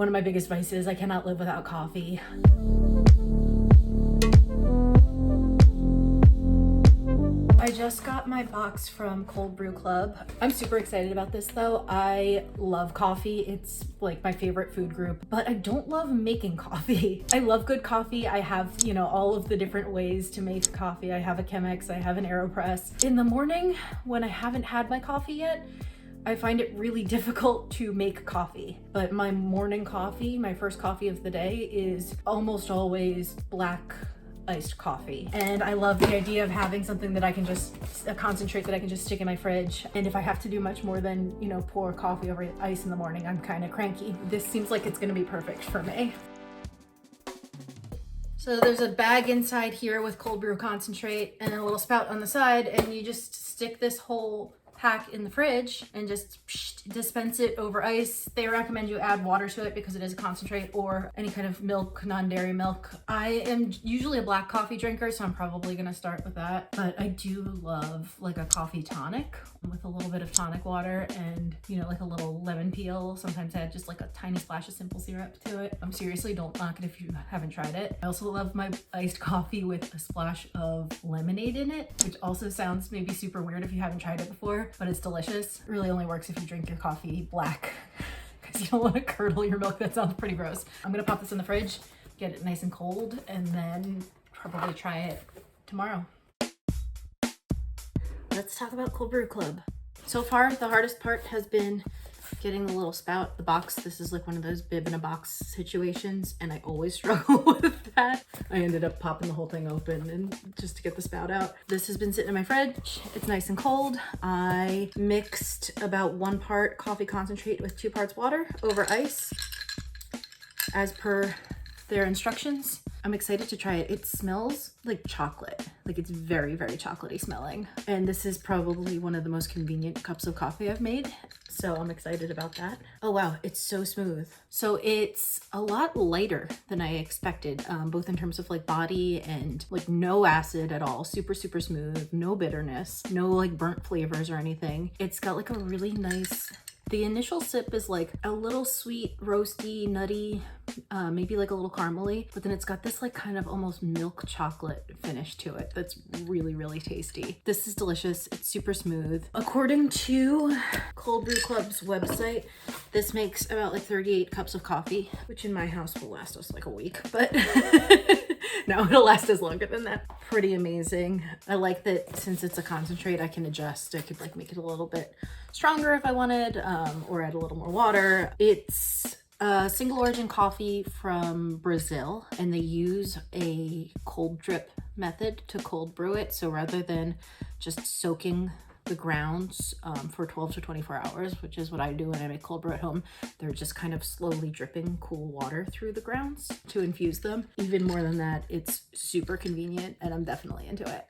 One of my biggest vices, I cannot live without coffee. I just got my box from Cold Brew Club. I'm super excited about this though. I love coffee. It's like my favorite food group, but I don't love making coffee. I love good coffee. I have, you know, all of the different ways to make coffee. I have a Chemex, I have an AeroPress. In the morning, when I haven't had my coffee yet, I find it really difficult to make coffee. But my morning coffee, my first coffee of the day, is almost always black iced coffee. And I love the idea of having something that I can just, a concentrate that I can just stick in my fridge. And if I have to do much more than, you know, pour coffee over ice in the morning, I'm kind of cranky. This seems like it's gonna be perfect for me. So there's a bag inside here with cold brew concentrate and a little spout on the side, and you just stick this whole pack in the fridge and just dispense it over ice. They recommend you add water to it because it is a concentrate, or any kind of milk, non-dairy milk. I am usually a black coffee drinker, so I'm probably gonna start with that. But I do love like a coffee tonic with a little bit of tonic water and, you know, like a little lemon peel. Sometimes I add just like a tiny splash of simple syrup to it. Seriously, don't knock it if you haven't tried it. I also love my iced coffee with a splash of lemonade in it, which also sounds maybe super weird if you haven't tried it before, but it's delicious. It really only works if you drink your coffee black because you don't want to curdle your milk. That sounds pretty gross. I'm gonna pop this in the fridge, get it nice and cold, and then probably try it tomorrow. Let's talk about Cold Brew Club. So far, the hardest part has been getting the little spout, the box. This is like one of those bib in a box situations, and I always struggle with that. I ended up popping the whole thing open and just to get the spout out. This has been sitting in my fridge. It's nice and cold. I mixed about 1 part coffee concentrate with 2 parts water over ice as per their instructions. I'm excited to try it. It smells like chocolate. Like it's very, very chocolatey smelling. And this is probably one of the most convenient cups of coffee I've made. So I'm excited about that. Oh wow, it's so smooth. So it's a lot lighter than I expected, both in terms of like body and like no acid at all. Super, super smooth, no bitterness, no like burnt flavors or anything. It's got like a really nice, the initial sip is like a little sweet, roasty, nutty, maybe like a little caramely, but then it's got this like kind of almost milk chocolate finish to it that's really, really tasty. This is delicious. It's super smooth. According to Cold Brew Club's website, this makes about like 38 cups of coffee, which in my house will last us like a week, but no, it'll last us longer than that. Pretty amazing. I like that since it's a concentrate, I can adjust. I could like make it a little bit stronger if I wanted, or add a little more water. It's a single origin coffee from Brazil, and they use a cold drip method to cold brew it. So rather than just soaking the grounds for 12 to 24 hours, which is what I do when I make cold brew at home, they're just kind of slowly dripping cool water through the grounds to infuse them. Even more than that, it's super convenient and I'm definitely into it.